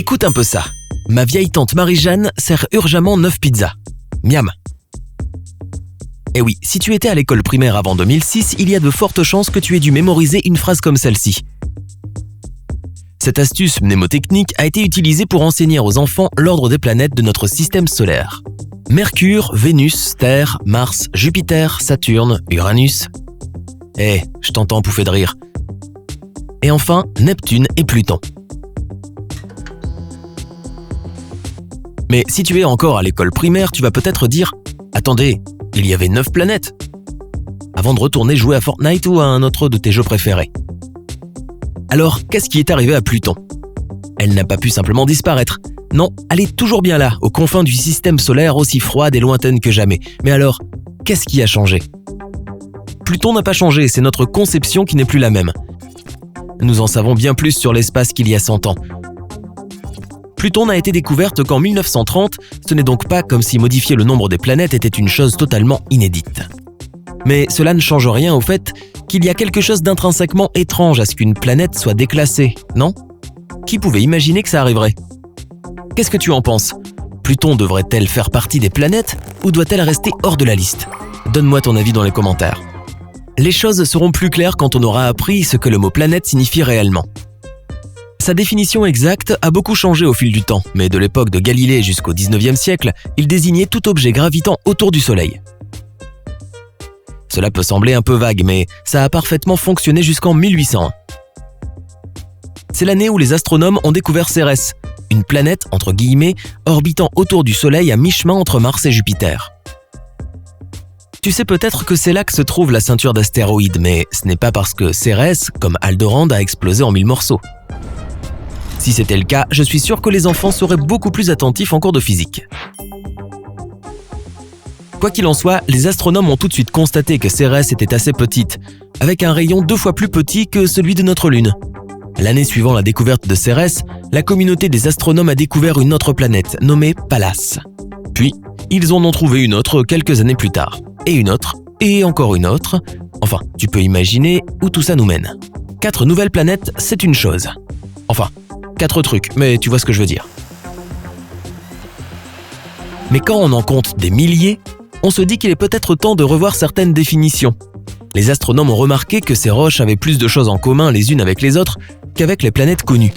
Écoute un peu ça. Ma vieille tante Marie-Jeanne sert urgemment 9 pizzas. Miam. Eh oui, si tu étais à l'école primaire avant 2006, il y a de fortes chances que tu aies dû mémoriser une phrase comme celle-ci. Cette astuce mnémotechnique a été utilisée pour enseigner aux enfants l'ordre des planètes de notre système solaire. Mercure, Vénus, Terre, Mars, Jupiter, Saturne, Uranus. Je t'entends pouffer de rire. Et enfin, Neptune et Pluton. Mais si tu es encore à l'école primaire, tu vas peut-être dire « Attendez, il y avait 9 planètes !» avant de retourner jouer à Fortnite ou à un autre de tes jeux préférés. Alors, qu'est-ce qui est arrivé à Pluton ? Elle n'a pas pu simplement disparaître. Non, elle est toujours bien là, aux confins du système solaire aussi froide et lointaine que jamais. Mais alors, qu'est-ce qui a changé ? Pluton n'a pas changé, c'est notre conception qui n'est plus la même. Nous en savons bien plus sur l'espace qu'il y a 100 ans. Pluton n'a été découverte qu'en 1930, ce n'est donc pas comme si modifier le nombre des planètes était une chose totalement inédite. Mais cela ne change rien au fait qu'il y a quelque chose d'intrinsèquement étrange à ce qu'une planète soit déclassée, non ? Qui pouvait imaginer que ça arriverait ? Qu'est-ce que tu en penses ? Pluton devrait-elle faire partie des planètes ou doit-elle rester hors de la liste ? Donne-moi ton avis dans les commentaires. Les choses seront plus claires quand on aura appris ce que le mot planète signifie réellement. Sa définition exacte a beaucoup changé au fil du temps, mais de l'époque de Galilée jusqu'au 19e siècle, il désignait tout objet gravitant autour du Soleil. Cela peut sembler un peu vague, mais ça a parfaitement fonctionné jusqu'en 1801. C'est l'année où les astronomes ont découvert Cérès, une planète, entre guillemets, orbitant autour du Soleil à mi-chemin entre Mars et Jupiter. Tu sais peut-être que c'est là que se trouve la ceinture d'astéroïdes, mais ce n'est pas parce que Cérès, comme Aldorand, a explosé en 1000 morceaux. Si c'était le cas, je suis sûr que les enfants seraient beaucoup plus attentifs en cours de physique. Quoi qu'il en soit, les astronomes ont tout de suite constaté que Cérès était assez petite, avec un rayon 2 fois plus petit que celui de notre Lune. L'année suivant la découverte de Cérès, la communauté des astronomes a découvert une autre planète, nommée Pallas. Puis, ils en ont trouvé une autre quelques années plus tard. Et une autre, et encore une autre. Enfin, tu peux imaginer où tout ça nous mène. 4 nouvelles planètes, c'est une chose. Enfin, 4 trucs, mais tu vois ce que je veux dire. Mais quand on en compte des milliers, on se dit qu'il est peut-être temps de revoir certaines définitions. Les astronomes ont remarqué que ces roches avaient plus de choses en commun les unes avec les autres qu'avec les planètes connues.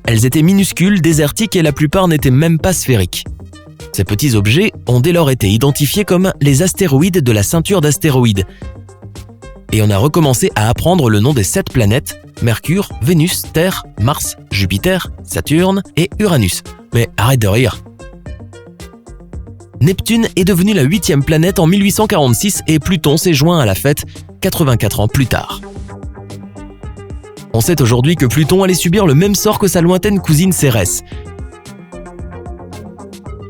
Elles étaient minuscules, désertiques et la plupart n'étaient même pas sphériques. Ces petits objets ont dès lors été identifiés comme les astéroïdes de la ceinture d'astéroïdes. Et on a recommencé à apprendre le nom des 7 planètes, Mercure, Vénus, Terre, Mars, Jupiter, Saturne et Uranus. Mais arrête de rire. Neptune est devenue la 8e planète en 1846 et Pluton s'est joint à la fête 84 ans plus tard. On sait aujourd'hui que Pluton allait subir le même sort que sa lointaine cousine Cérès.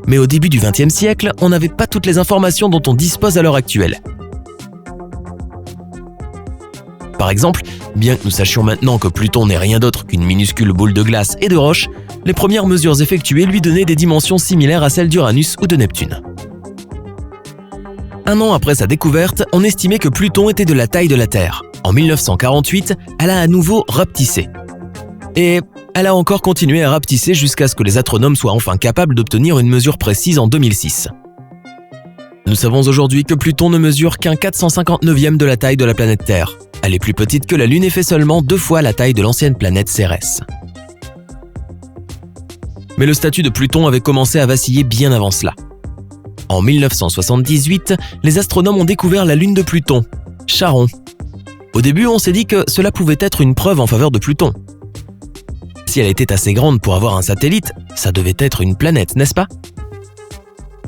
Mais au début du XXe siècle, on n'avait pas toutes les informations dont on dispose à l'heure actuelle. Par exemple, bien que nous sachions maintenant que Pluton n'est rien d'autre qu'une minuscule boule de glace et de roche, les premières mesures effectuées lui donnaient des dimensions similaires à celles d'Uranus ou de Neptune. Un an après sa découverte, on estimait que Pluton était de la taille de la Terre. En 1948, elle a à nouveau rapetissé. Et elle a encore continué à rapetisser jusqu'à ce que les astronomes soient enfin capables d'obtenir une mesure précise en 2006. Nous savons aujourd'hui que Pluton ne mesure qu'un 459e de la taille de la planète Terre. Elle est plus petite que la Lune et fait seulement 2 fois la taille de l'ancienne planète Cérès. Mais le statut de Pluton avait commencé à vaciller bien avant cela. En 1978, les astronomes ont découvert la lune de Pluton, Charon. Au début, on s'est dit que cela pouvait être une preuve en faveur de Pluton. Si elle était assez grande pour avoir un satellite, ça devait être une planète, n'est-ce pas ?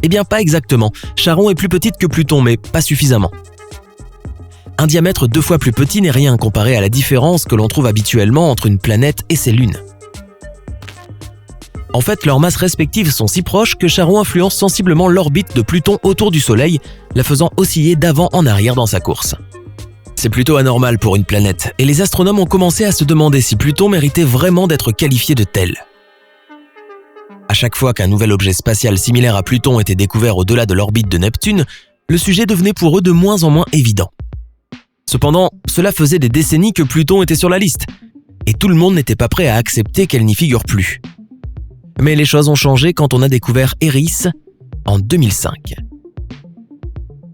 Eh bien, pas exactement. Charon est plus petite que Pluton, mais pas suffisamment. Un diamètre 2 fois plus petit n'est rien comparé à la différence que l'on trouve habituellement entre une planète et ses lunes. En fait, leurs masses respectives sont si proches que Charon influence sensiblement l'orbite de Pluton autour du Soleil, la faisant osciller d'avant en arrière dans sa course. C'est plutôt anormal pour une planète, et les astronomes ont commencé à se demander si Pluton méritait vraiment d'être qualifié de tel. À chaque fois qu'un nouvel objet spatial similaire à Pluton était découvert au-delà de l'orbite de Neptune, le sujet devenait pour eux de moins en moins évident. Cependant, cela faisait des décennies que Pluton était sur la liste, et tout le monde n'était pas prêt à accepter qu'elle n'y figure plus. Mais les choses ont changé quand on a découvert Eris en 2005.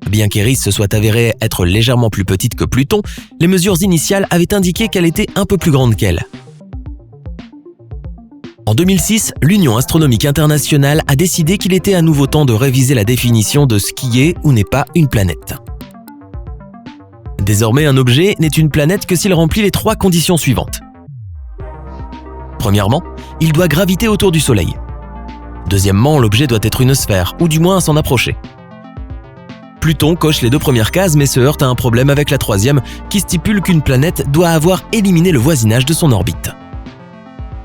Bien qu'Eris se soit avérée être légèrement plus petite que Pluton, les mesures initiales avaient indiqué qu'elle était un peu plus grande qu'elle. En 2006, l'Union astronomique internationale a décidé qu'il était à nouveau temps de réviser la définition de ce qui est ou n'est pas une planète. Désormais, un objet n'est une planète que s'il remplit les 3 conditions suivantes. Premièrement, il doit graviter autour du Soleil. Deuxièmement, l'objet doit être une sphère, ou du moins s'en approcher. Pluton coche les 2 premières cases mais se heurte à un problème avec la 3e qui stipule qu'une planète doit avoir éliminé le voisinage de son orbite.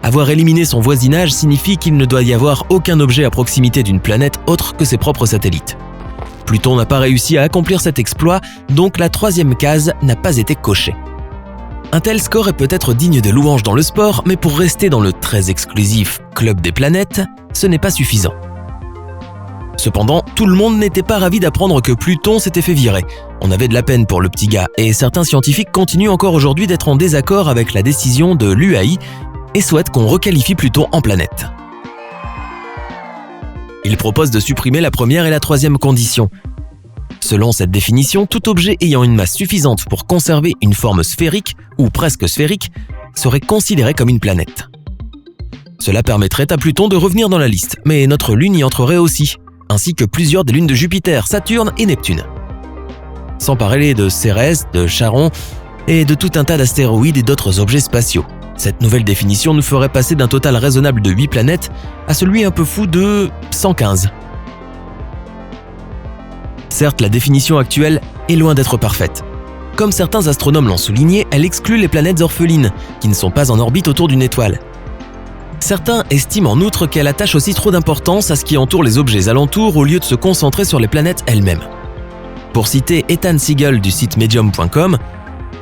Avoir éliminé son voisinage signifie qu'il ne doit y avoir aucun objet à proximité d'une planète autre que ses propres satellites. Pluton n'a pas réussi à accomplir cet exploit, donc la 3e case n'a pas été cochée. Un tel score est peut-être digne de louange dans le sport, mais pour rester dans le très exclusif Club des planètes, ce n'est pas suffisant. Cependant, tout le monde n'était pas ravi d'apprendre que Pluton s'était fait virer. On avait de la peine pour le petit gars, et certains scientifiques continuent encore aujourd'hui d'être en désaccord avec la décision de l'UAI et souhaitent qu'on requalifie Pluton en planète. Ils proposent de supprimer la 1re et la 3e condition. Selon cette définition, tout objet ayant une masse suffisante pour conserver une forme sphérique, ou presque sphérique, serait considéré comme une planète. Cela permettrait à Pluton de revenir dans la liste, mais notre Lune y entrerait aussi, ainsi que plusieurs des lunes de Jupiter, Saturne et Neptune. Sans parler de Cérès, de Charon et de tout un tas d'astéroïdes et d'autres objets spatiaux. Cette nouvelle définition nous ferait passer d'un total raisonnable de 8 planètes à celui un peu fou de 115. Certes, la définition actuelle est loin d'être parfaite. Comme certains astronomes l'ont souligné, elle exclut les planètes orphelines, qui ne sont pas en orbite autour d'une étoile. Certains estiment en outre qu'elle attache aussi trop d'importance à ce qui entoure les objets alentours au lieu de se concentrer sur les planètes elles-mêmes. Pour citer Ethan Siegel du site Medium.com,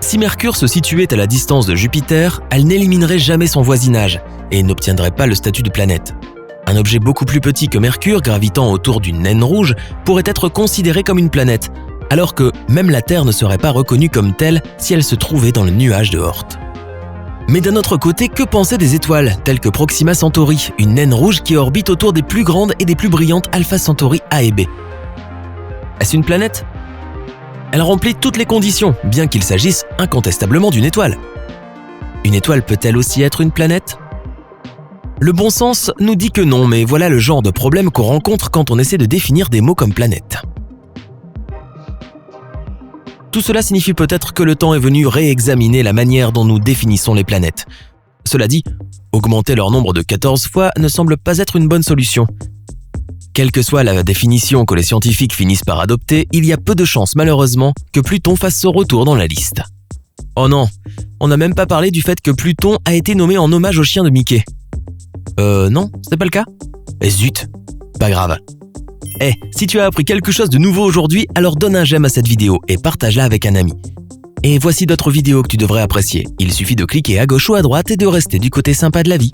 si Mercure se situait à la distance de Jupiter, elle n'éliminerait jamais son voisinage et n'obtiendrait pas le statut de planète. Un objet beaucoup plus petit que Mercure, gravitant autour d'une naine rouge, pourrait être considéré comme une planète, alors que même la Terre ne serait pas reconnue comme telle si elle se trouvait dans le nuage de Oort. Mais d'un autre côté, que penser des étoiles, telles que Proxima Centauri, une naine rouge qui orbite autour des plus grandes et des plus brillantes Alpha Centauri A et B? Est-ce une planète ? Elle remplit toutes les conditions, bien qu'il s'agisse incontestablement d'une étoile. Une étoile peut-elle aussi être une planète ? Le bon sens nous dit que non, mais voilà le genre de problème qu'on rencontre quand on essaie de définir des mots comme planète. Tout cela signifie peut-être que le temps est venu réexaminer la manière dont nous définissons les planètes. Cela dit, augmenter leur nombre de 14 fois ne semble pas être une bonne solution. Quelle que soit la définition que les scientifiques finissent par adopter, il y a peu de chances malheureusement que Pluton fasse son retour dans la liste. Oh non, on n'a même pas parlé du fait que Pluton a été nommé en hommage au chien de Mickey. Non, c'est pas le cas ? Zut, pas grave. Si tu as appris quelque chose de nouveau aujourd'hui, alors donne un j'aime à cette vidéo et partage-la avec un ami. Et voici d'autres vidéos que tu devrais apprécier. Il suffit de cliquer à gauche ou à droite et de rester du côté sympa de la vie.